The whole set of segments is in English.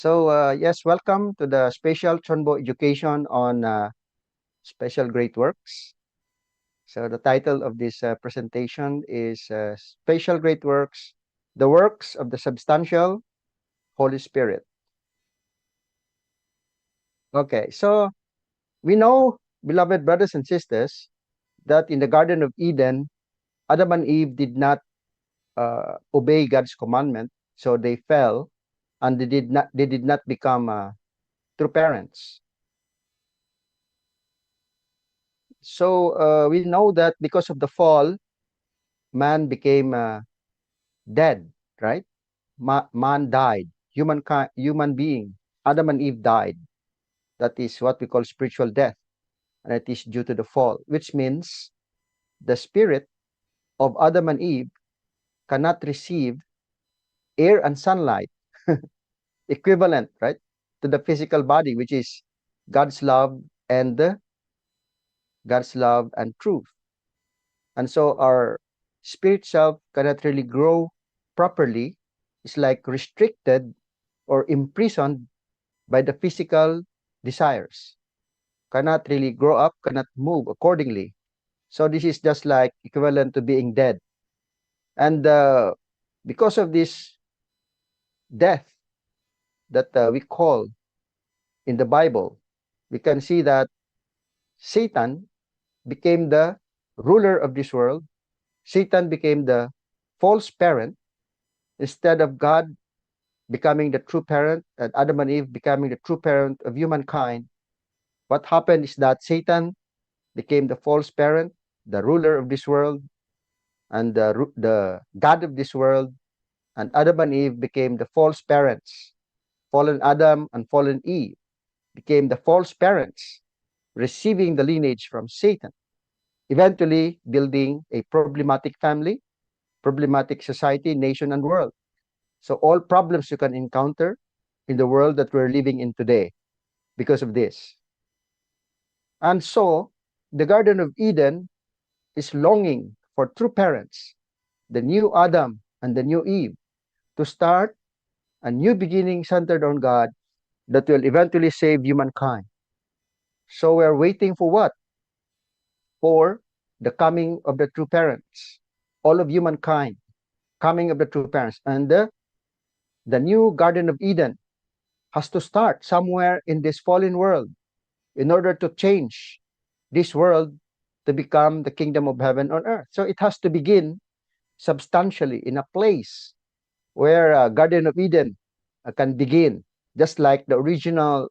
Yes, welcome to the special CheonBo education on special great works. So the title of this presentation is Special Great Works, the Works of the Substantial Holy Spirit. Okay, so we know, beloved brothers and sisters, that in the Garden of Eden, Adam and Eve did not obey God's commandment, so they fell, and they did not become true parents. So we know that because of the fall, man became dead, right? Man died. Human being, Adam and Eve died. That is what we call spiritual death, and it is due to the fall, which means the spirit of Adam and Eve cannot receive air and sunlight equivalent, right, to the physical body, which is God's love and God's love and truth. And so our spirit self cannot really grow properly. It's like restricted or imprisoned by the physical desires, cannot really grow up, cannot move accordingly. So this is just like equivalent to being dead. And because of this death that we call in the Bible, we can see that Satan became the ruler of this world. Satan became the false parent instead of God becoming the true parent and Adam and Eve becoming the true parent of humankind. What happened is that Satan became the false parent, the ruler of this world, and the God of this world, and Adam and Eve became the false parents. Fallen Adam and fallen Eve became the false parents, receiving the lineage from Satan, eventually building a problematic family, problematic society, nation, and world. So all problems you can encounter in the world that we're living in today because of this. And so the Garden of Eden is longing for true parents, the new Adam and the new Eve, to start a new beginning centered on God that will eventually save humankind. So we're waiting for what? For the coming of the true parents, all of humankind, coming of the true parents. And the new Garden of Eden has to start somewhere in this fallen world in order to change this world to become the kingdom of heaven on earth. So it has to begin substantially in a place where Garden of Eden can begin, just like the original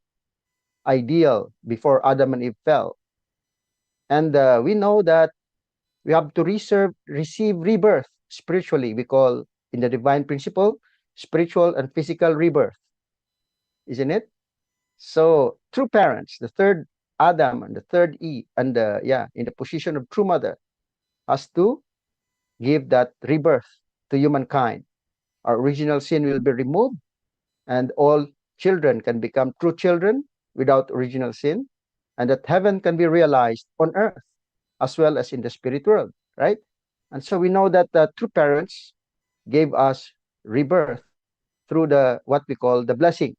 ideal before Adam and Eve fell. And we know that we have to receive rebirth spiritually. We call in the divine principle spiritual and physical rebirth, isn't it? So true parents, the third Adam and the third Eve, and in the position of true mother, has to give that rebirth to humankind. Our original sin will be removed, and all children can become true children without original sin, and that heaven can be realized on earth as well as in the spirit world, right? And so we know that the true parents gave us rebirth through the what we call the blessing,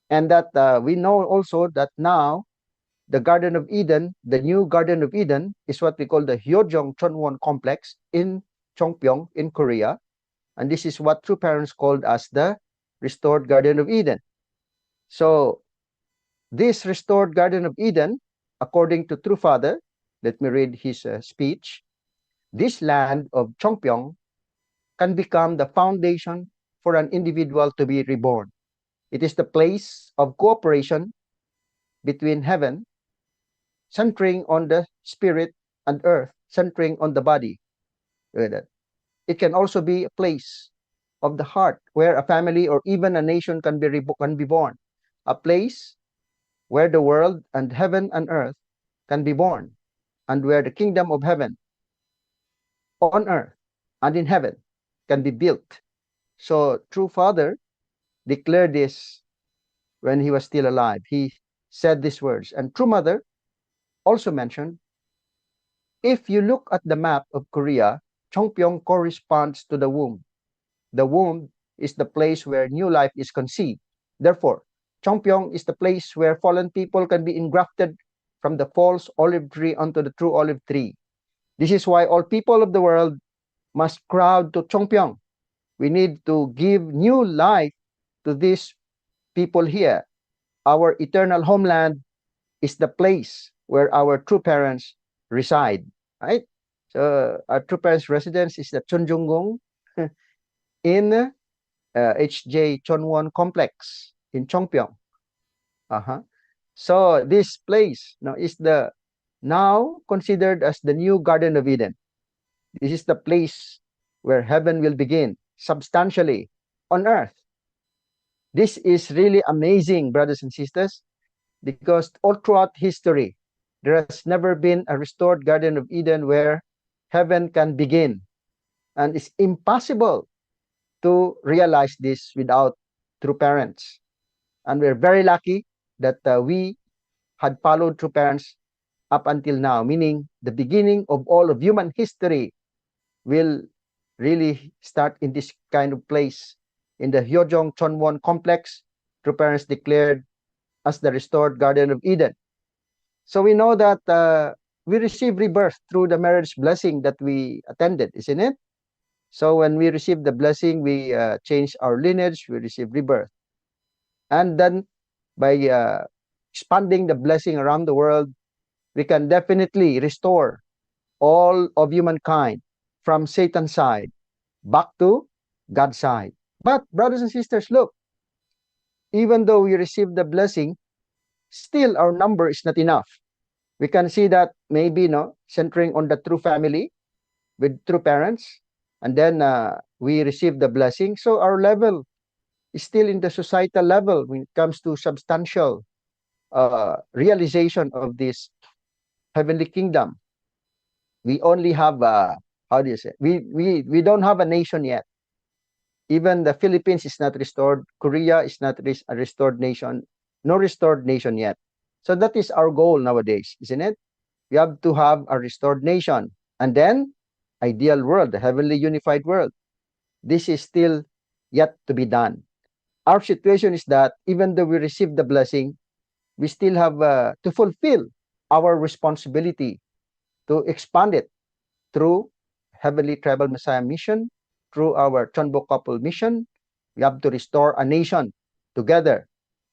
and that we know also that now the Garden of Eden, the new Garden of Eden, is what we call the Hyojong Chonwon complex in Chongpyeong in Korea, and this is what true parents called as the restored Garden of Eden. So this restored Garden of Eden, according to True Father, let me read his speech. This land of Chongpyeong can become the foundation for an individual to be reborn. It is the place of cooperation between heaven, centering on the spirit, and earth, centering on the body. It can also be a place of the heart where a family or even a nation can be born. A place where the world and heaven and earth can be born, and where the kingdom of heaven on earth and in heaven can be built. So true Father declared this when he was still alive. He said these words. And true Mother also mentioned, if you look at the map of Korea, Chongpyeong corresponds to the womb. The womb is the place where new life is conceived. Therefore, Chongpyong is the place where fallen people can be engrafted from the false olive tree onto the true olive tree. This is why all people of the world must crowd to Chongpyong. We need to give new life to these people here. Our eternal homeland is the place where our true parents reside, right? So our true parents' residence is the Chunjungung in HJ Chonwon complex in Chongpyong. Uh-huh. So this place now is the now considered as the new Garden of Eden. This is the place where heaven will begin substantially on earth. This is really amazing, brothers and sisters, because all throughout history, there has never been a restored Garden of Eden where heaven can begin. And it's impossible to realize this without true parents. And we're very lucky that we had followed true parents up until now, meaning the beginning of all of human history will really start in this kind of place. In the Hyojong Chonwon complex, true parents declared as the restored Garden of Eden. So we know that we receive rebirth through the marriage blessing that we attended, isn't it? So when we receive the blessing, we change our lineage, we receive rebirth. And then by expanding the blessing around the world, we can definitely restore all of humankind from Satan's side back to God's side. But brothers and sisters, look, even though we receive the blessing, still our number is not enough. We can see that maybe centering on the true family with true parents, and then we receive the blessing. So our level is still in the societal level when it comes to substantial realization of this heavenly kingdom. We only have how do you say? We don't have a nation yet. Even the Philippines is not restored. Korea is not a restored nation. No restored nation yet. So that is our goal nowadays, isn't it? We have to have a restored nation. And then, ideal world, the heavenly unified world. This is still yet to be done. Our situation is that even though we receive the blessing, we still have to fulfill our responsibility to expand it through Heavenly Tribal Messiah mission, through our CheonBo couple mission. We have to restore a nation together.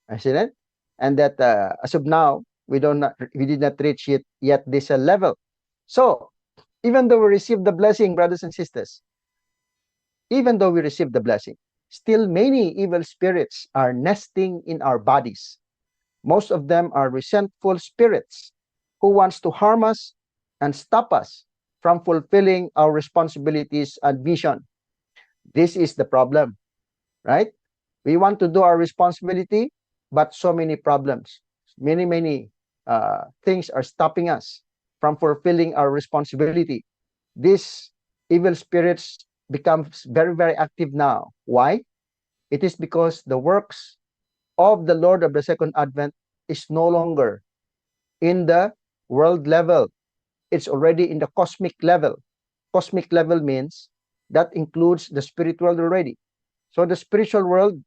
I see that, and that as of now we did not reach it yet this level. So even though we receive the blessing, brothers and sisters, even though we receive the blessing, still many evil spirits are nesting in our bodies. Most of them are resentful spirits who wants to harm us and stop us from fulfilling our responsibilities and mission. This is the problem, right? We want to do our responsibility, but so many problems, many things are stopping us from fulfilling our responsibility. These evil spirits becomes very active now. Why? It is because the works of the Lord of the Second Advent is no longer in the world level. It's already in the cosmic level. Cosmic level means that includes the spirit world already. So the spiritual world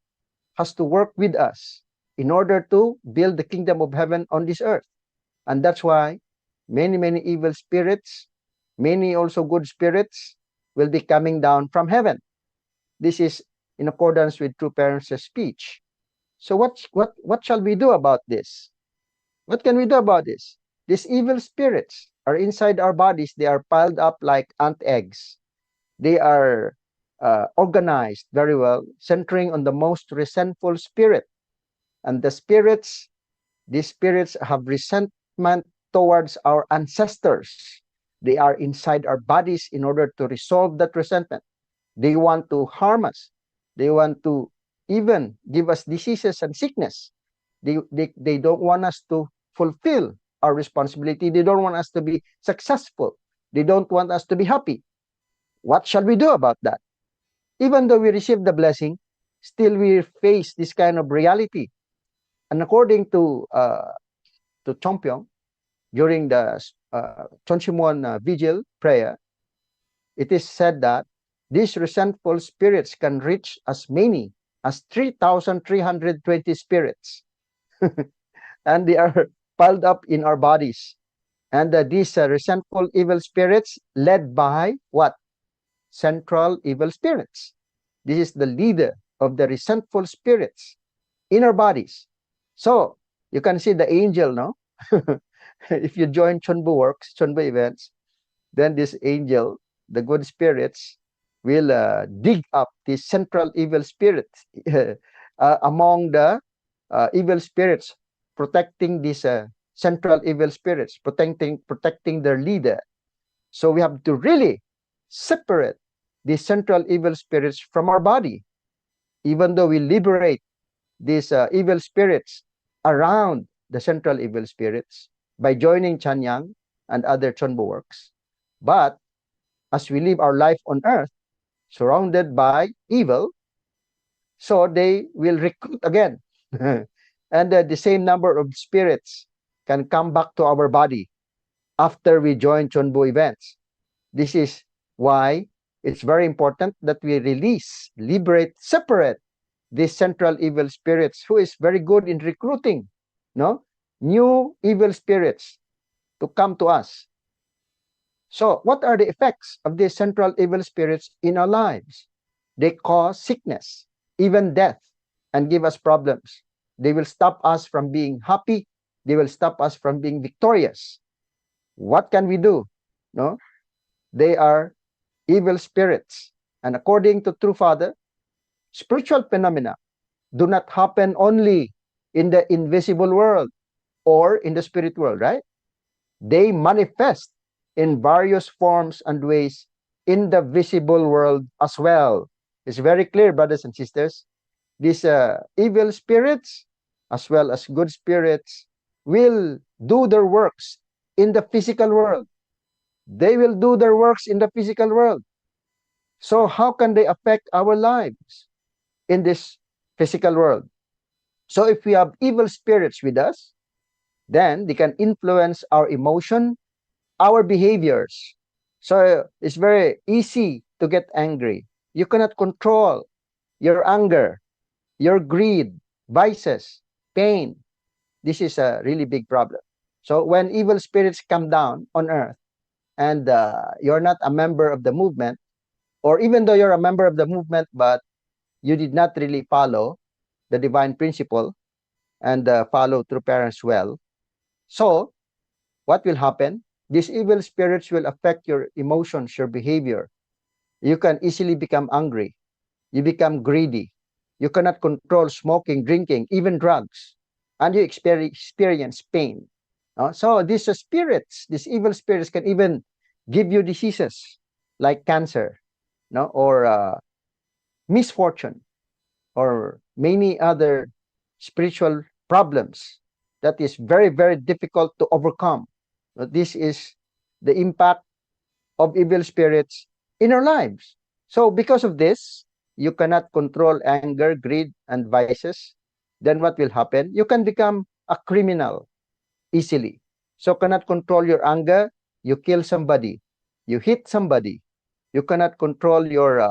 has to work with us in order to build the kingdom of heaven on this earth. And that's why many evil spirits, many also good spirits will be coming down from heaven. This is in accordance with true parents' speech. So what shall we do about this? What can we do about this? These evil spirits are inside our bodies. They are piled up like ant eggs. They are organized very well, centering on the most resentful spirit. And these spirits have resentment towards our ancestors. They are inside our bodies in order to resolve that resentment. They want to harm us. They want to even give us diseases and sickness. They don't want us to fulfill our responsibility. They don't want us to be successful. They don't want us to be happy. What shall we do about that? Even though we receive the blessing, still we face this kind of reality. And according to Chongpyong, during the Chonshimon vigil prayer, it is said that these resentful spirits can reach as many as 3,320 spirits. And they are piled up in our bodies. And these resentful evil spirits led by what? Central evil spirits. This is the leader of the resentful spirits in our bodies. So you can see the angel, no? If you join CheonBo works, CheonBo events, then this angel, the good spirits, will dig up these central evil spirits among the evil spirits, protecting these central evil spirits, protecting their leader. So we have to really separate these central evil spirits from our body, even though we liberate these evil spirits around the central evil spirits by joining Chanyang and other Chonbo works. But as we live our life on earth, surrounded by evil, so they will recruit again. And the same number of spirits can come back to our body after we join Chonbo events. This is why it's very important that we release, liberate, separate these central evil spirits who is very good in recruiting, no, new evil spirits to come to us. So what are the effects of these central evil spirits in our lives? They cause sickness, even death, and give us problems. They will stop us from being happy. They will stop us from being victorious. What can we do? No, they are evil spirits. And according to True Father, spiritual phenomena do not happen only in the invisible world or in the spirit world, right? They manifest in various forms and ways in the visible world as well. It's very clear, brothers and sisters. These evil spirits, as well as good spirits, will do their works in the physical world. They will do their works in the physical world. So how can they affect our lives in this physical world? So if we have evil spirits with us, then they can influence our emotion, our behaviors. So it's very easy to get angry. You cannot control your anger, your greed, vices, pain. This is a really big problem. So when evil spirits come down on earth and you're not a member of the movement, or even though you're a member of the movement, but you did not really follow the divine principle and follow through parents well. So what will happen? These evil spirits will affect your emotions, your behavior. You can easily become angry. You become greedy. You cannot control smoking, drinking, even drugs. And you experience pain. So these spirits, these evil spirits can even give you diseases like cancer, no, or misfortune, or many other spiritual problems that is very, very difficult to overcome. This is the impact of evil spirits in our lives. So because of this, you cannot control anger, greed, and vices. Then what will happen? You can become a criminal easily. So cannot control your anger, you kill somebody, you hit somebody. You cannot control your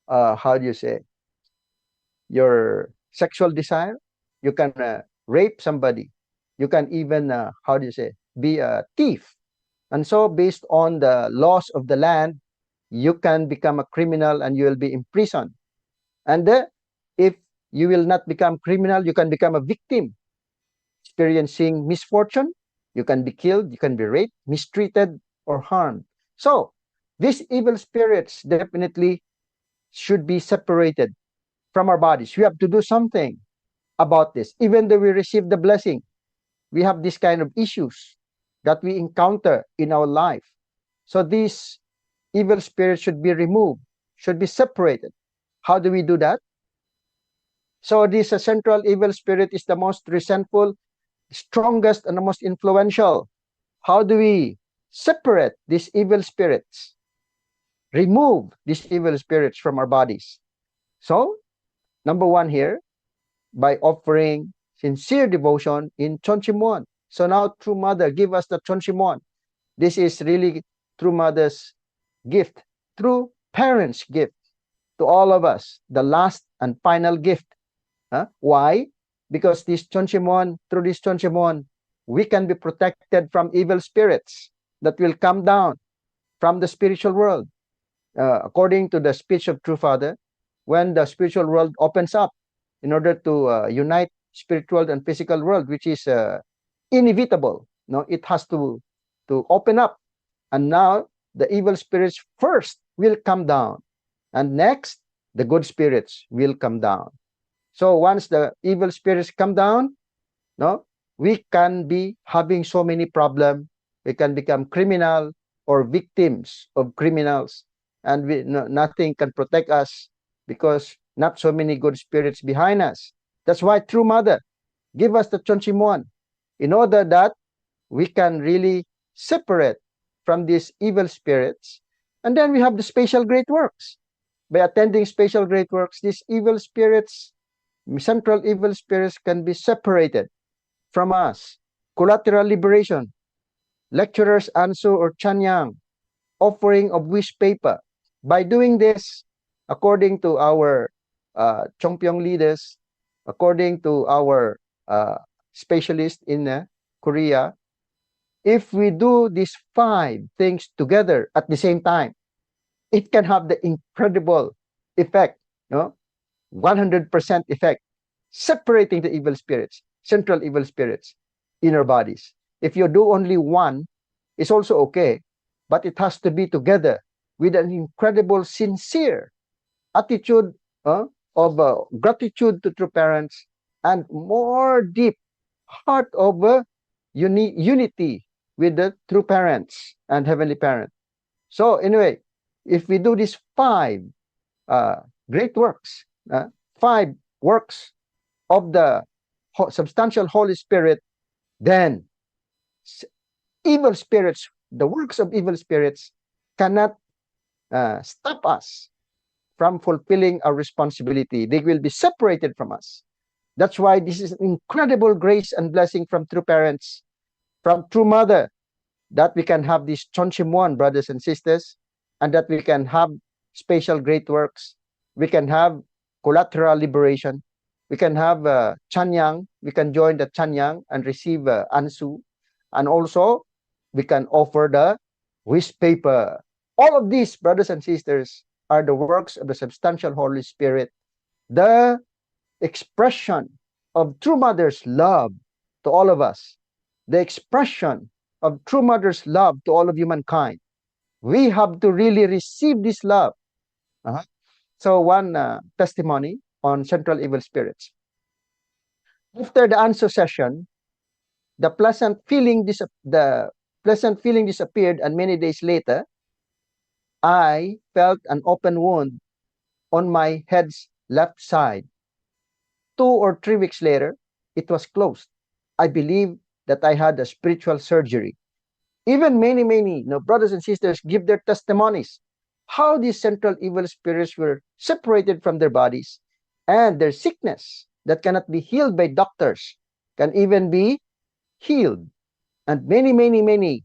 how do you say, your sexual desire. You can rape somebody. You can even how do you say, be a thief. And so based on the laws of the land, you can become a criminal and you will be imprisoned. And if you will not become criminal, you can become a victim, experiencing misfortune. You can be killed, you can be raped, mistreated, or harmed. So these evil spirits definitely should be separated from our bodies. We have to do something about this. Even though we receive the blessing, we have this kind of issues that we encounter in our life. So these evil spirits should be removed, should be separated. How do we do that? So this central evil spirit is the most resentful, strongest, and the most influential. How do we separate these evil spirits? Remove these evil spirits from our bodies. So, number one here, by offering sincere devotion in Chonchimon. So now, True Mother, give us the Chonchimon. This is really True Mother's gift, true parents' gift. to all of us, the last and final gift. Why? Because through this Chonchimon, we can be protected from evil spirits that will come down from the spiritual world. According to the speech of True Father, when the spiritual world opens up in order to unite spiritual and physical world, which is inevitable. No, it has to open up, and now the evil spirits first will come down, and next the good spirits will come down. So once the evil spirits come down, no, we can be having so many problems. We can become criminal or victims of criminals, and nothing can protect us because not so many good spirits behind us. That's why True Mother give us the Chonchimon in order that we can really separate from these evil spirits. And then we have the special great works. By attending special great works, these evil spirits, central evil spirits, can be separated from us. Collateral liberation, lecturer's answer or chanyang, offering of wish paper. By doing this, according to our Chongpyong leaders, according to our specialist in Korea, if we do these 5 things together at the same time, it can have the incredible effect, no? 100% effect, separating the evil spirits, central evil spirits in our bodies. If you do only one, it's also okay, but it has to be together with an incredible, sincere attitude of gratitude to true parents and more deep heart of unity with the true parents and heavenly parent. So anyway, if we do these 5 great works, 5 works of the substantial Holy Spirit, then evil spirits, the works of evil spirits cannot stop us from fulfilling our responsibility. They will be separated from us. That's why this is an incredible grace and blessing from true parents, from True Mother, that we can have this Chonchimon, brothers and sisters, and that we can have special great works. We can have collateral liberation. We can have Chanyang. We can join the Chanyang and receive Ansu. And also, we can offer the wish paper. All of these, brothers and sisters, are the works of the substantial Holy Spirit, the expression of True Mother's love to all of us, the expression of True Mother's love to all of humankind. We have to really receive this love. So one testimony on central evil spirits. After the Anso session, the pleasant feeling disappeared, and many days later, I felt an open wound on my head's left side. 2 or 3 weeks later, it was closed. I believe that I had a spiritual surgery. Even many brothers and sisters give their testimonies how these central evil spirits were separated from their bodies, and their sickness that cannot be healed by doctors can even be healed, and many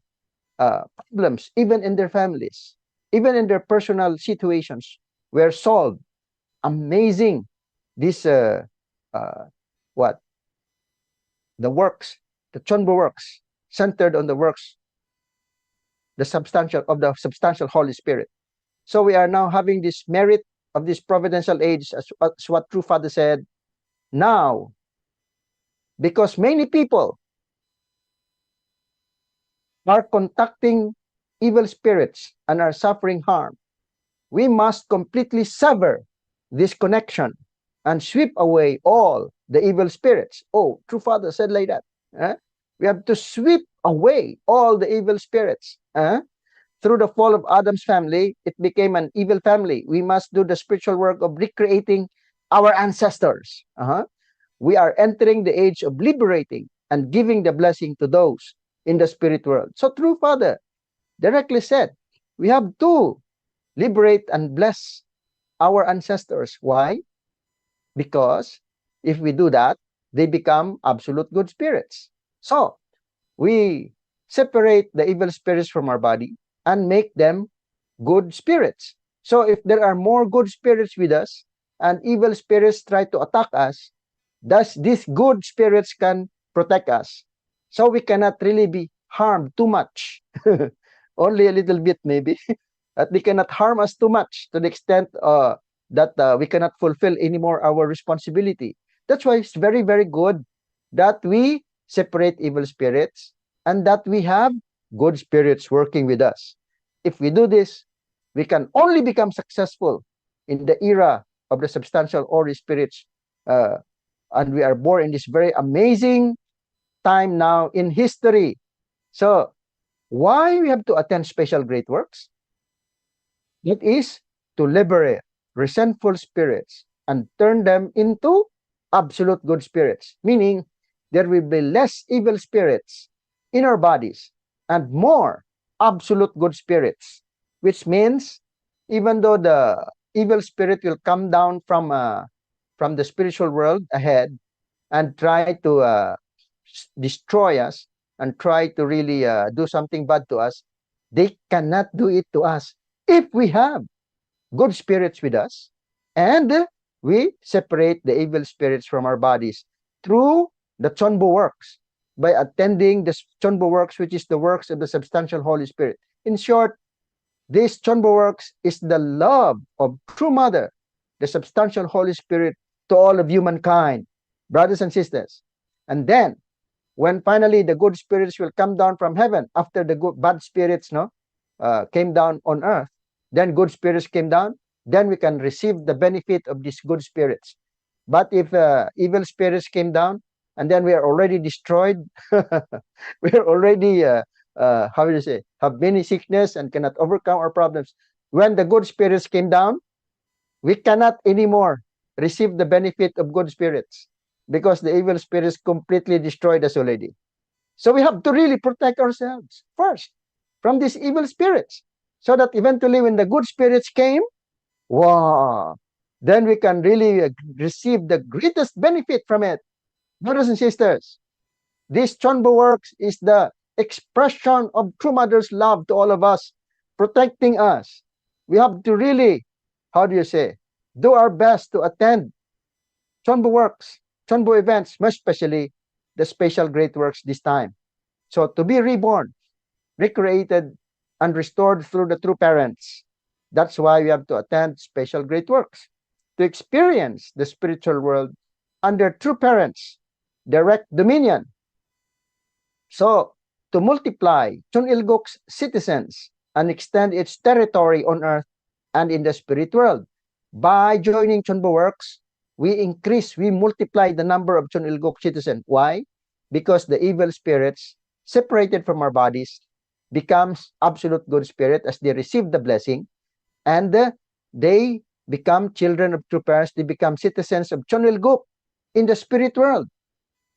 problems, even in their families, even in their personal situations, were solved. Amazing. This what the works, the CheonBo works, centered on the works, the substantial Holy Spirit. So we are now having this merit of this providential age, as what True Father said. Now, because many people are contacting evil spirits and are suffering harm, we must completely sever this connection and sweep away all the evil spirits. Oh, True Father said like that. We have to sweep away all the evil spirits. Through the fall of Adam's family, it became an evil family. We must do the spiritual work of recreating our ancestors. We are entering the age of liberating and giving the blessing to those in the spirit world. So True Father directly said, we have to liberate and bless our ancestors. Why? Because if we do that, they become absolute good spirits. So we separate the evil spirits from our body and make them good spirits. So if there are more good spirits with us and evil spirits try to attack us, thus these good spirits can protect us. So we cannot really be harmed too much. Only a little bit maybe. That they cannot harm us too much to the extent that we cannot fulfill anymore our responsibility. That's why it's very, very good that we separate evil spirits and that we have good spirits working with us. If we do this, we can only become successful in the era of the substantial Holy Spirits. Uh, and we are born in this very amazing time now in history. So, why we have to attend special great works? It is to liberate resentful spirits and turn them into absolute good spirits, meaning there will be less evil spirits in our bodies and more absolute good spirits, which means even though the evil spirit will come down from the spiritual world ahead and try to destroy us and try to really do something bad to us, they cannot do it to us if we have good spirits with us and we separate the evil spirits from our bodies through the CheonBo works by attending the CheonBo works, which is the works of the substantial Holy Spirit. In short, this CheonBo works is the love of true mother, the substantial Holy Spirit, to all of humankind, brothers and sisters. And then when finally the good spirits will come down from heaven after the bad spirits came down on earth, then good spirits came down, then we can receive the benefit of these good spirits. But if evil spirits came down and then we are already destroyed, we are already how do you say, have many sickness and cannot overcome our problems. When the good spirits came down, we cannot anymore receive the benefit of good spirits because the evil spirits completely destroyed us already. So we have to really protect ourselves first from these evil spirits so that eventually when the good spirits came, wow, then we can really receive the greatest benefit from it. Brothers and sisters, this CheonBo works is the expression of true mother's love to all of us, protecting us. We have to really, how do you say, do our best to attend CheonBo works, CheonBo events, most especially the special great works this time. So to be reborn, recreated, and restored through the true parents. That's why we have to attend special great works, to experience the spiritual world under true parents, direct dominion. So, to multiply Chonilgok's citizens and extend its territory on earth and in the spirit world. By joining CheonBo works, we multiply the number of Chonilgok citizens. Why? Because the evil spirits separated from our bodies becomes absolute good spirit as they receive the blessing and they become children of true parents. They become citizens of Chonilgok in the spirit world.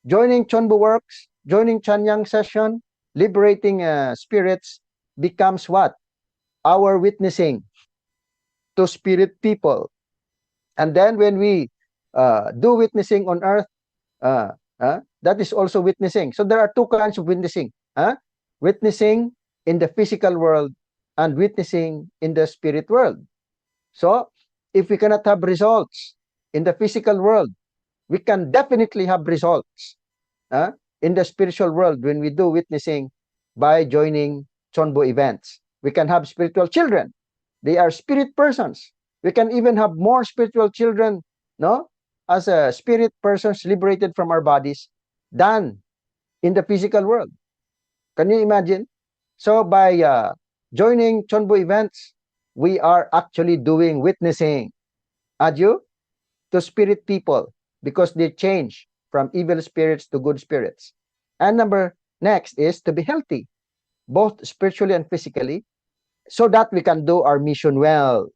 Joining CheonBo works, joining Chanyang session, liberating spirits becomes what? Our witnessing to spirit people. And then when we do witnessing on earth, that is also witnessing. So there are two kinds of witnessing. Witnessing in the physical world and witnessing in the spirit world. So if we cannot have results in the physical world, we can definitely have results in the spiritual world when we do witnessing by joining CheonBo events. We can have spiritual children. They are spirit persons. We can even have more spiritual children, no, as a spirit persons liberated from our bodies than in the physical world. Can you imagine? So by joining CheonBo events, we are actually doing witnessing. Adieu to spirit people because they change from evil spirits to good spirits. And next is to be healthy, both spiritually and physically, so that we can do our mission well.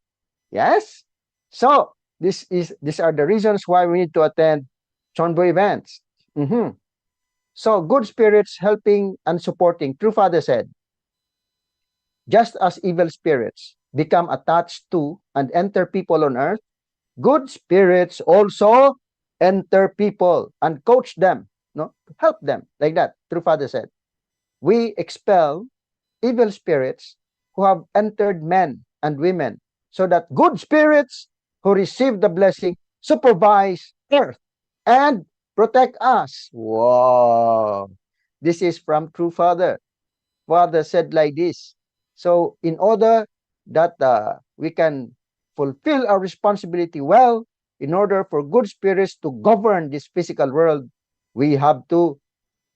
Yes? So these are the reasons why we need to attend CheonBo events. So good spirits helping and supporting. True Father said, just as evil spirits become attached to and enter people on earth, good spirits also enter people and coach them, no, help them like that. True Father said, we expel evil spirits who have entered men and women so that good spirits who receive the blessing supervise earth and protect us. Wow. This is from True Father. Father said like this. So, in order that we can fulfill our responsibility well, in order for good spirits to govern this physical world, we have to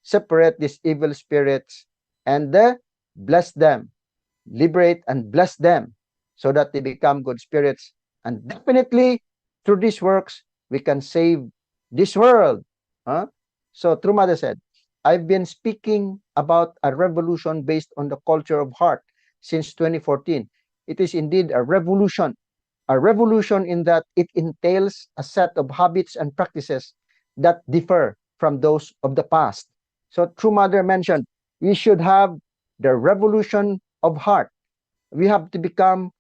separate these evil spirits and bless them, liberate and bless them so that they become good spirits. And definitely, through these works, we can save this world. Huh? So, True Mother said, I've been speaking about a revolution based on the culture of heart since 2014. It is indeed a revolution in that it entails a set of habits and practices that differ from those of the past. So, True Mother mentioned we should have the revolution of heart. We have to become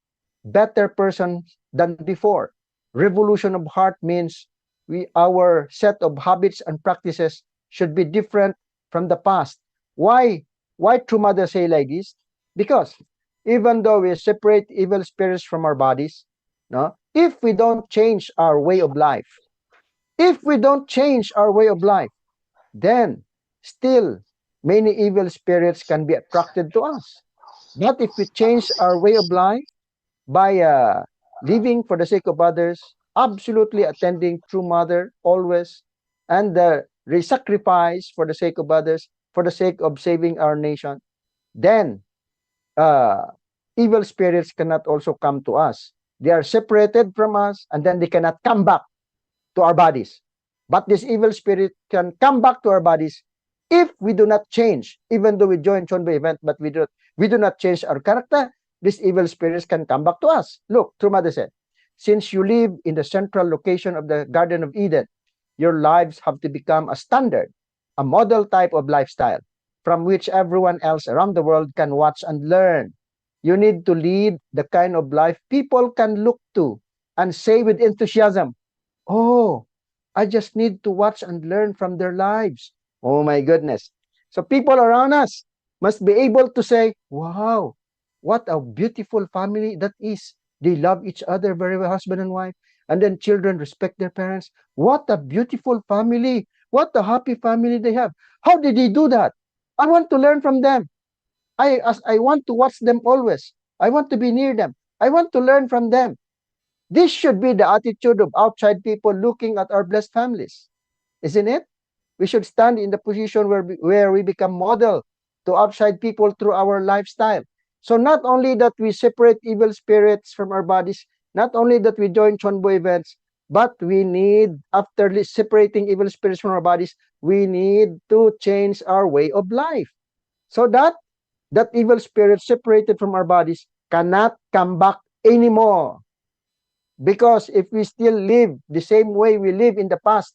better persons than before. Revolution of heart means our set of habits and practices should be different from the past. Why? Why True Mother say like this? Because even though we separate evil spirits from our bodies, no, if we don't change our way of life, if we don't change our way of life, then still many evil spirits can be attracted to us. But if we change our way of life by living for the sake of others, absolutely attending True Mother always, and the sacrifice for the sake of others, for the sake of saving our nation, then uh, evil spirits cannot also come to us. They are separated from us, and then they cannot come back to our bodies. But this evil spirit can come back to our bodies if we do not change. Even though we join CheonBo event, but we do not change our character, these evil spirits can come back to us. Look, True Mother said, since you live in the central location of the Garden of Eden, your lives have to become a standard, a model type of lifestyle from which everyone else around the world can watch and learn. You need to lead the kind of life people can look to and say with enthusiasm, oh, I just need to watch and learn from their lives. Oh my goodness. So people around us must be able to say, wow, what a beautiful family that is. They love each other very well, husband and wife. And then children respect their parents. What a beautiful family. What a happy family they have. How did they do that? I want to learn from them. I want to watch them always. I want to be near them. I want to learn from them. This should be the attitude of outside people looking at our blessed families, isn't it? We should stand in the position where we become model to outside people through our lifestyle. So not only that we separate evil spirits from our bodies, not only that we join CheonBo events, but we need, after separating evil spirits from our bodies, we need to change our way of life so that that evil spirit separated from our bodies cannot come back anymore. Because if we still live the same way we live in the past,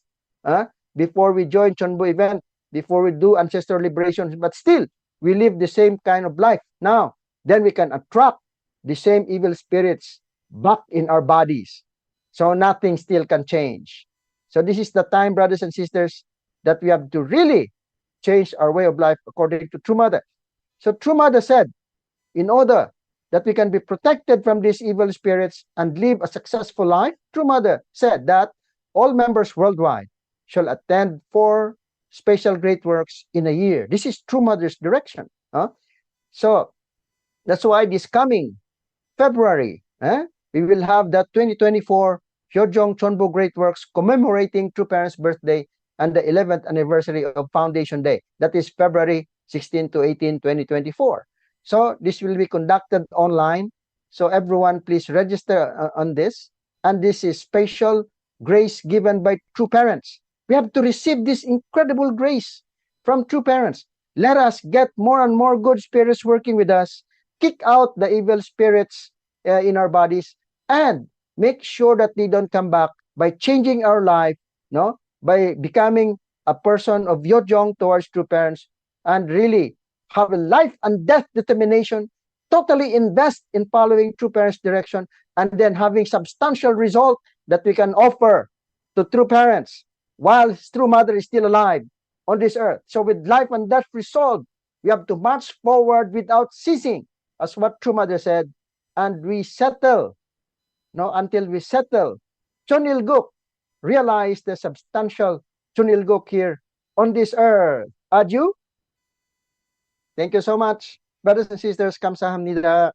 before we join CheonBo event, before we do ancestral liberations, but still we live the same kind of life now, then we can attract the same evil spirits back in our bodies. So nothing still can change. So this is the time, brothers and sisters, that we have to really change our way of life according to True Mother. So True Mother said, in order that we can be protected from these evil spirits and live a successful life, True Mother said that all members worldwide shall attend 4 special great works in a year. This is True Mother's direction. So that's why this coming February, we will have that 2024 Hyojong CheonBo Great Works commemorating True Parents' birthday and the 11th anniversary of Foundation Day. That is February 16 to 18, 2024. So this will be conducted online. So everyone please register on this. And this is special grace given by True Parents. We have to receive this incredible grace from True Parents. Let us get more and more good spirits working with us, kick out the evil spirits in our bodies, and make sure that they don't come back by changing our life, no, by becoming a person of Yojong towards True Parents, and really have a life and death determination, totally invest in following True Parents' direction, and then having substantial result that we can offer to True Parents while True Mother is still alive on this earth. So with life and death resolved, we have to march forward without ceasing, as what True Mother said, and we settle no, until we settle Chonilguk, realize the substantial Chonilguk here on this earth. Adieu. Thank you so much, brothers and sisters. Kamsahamnida.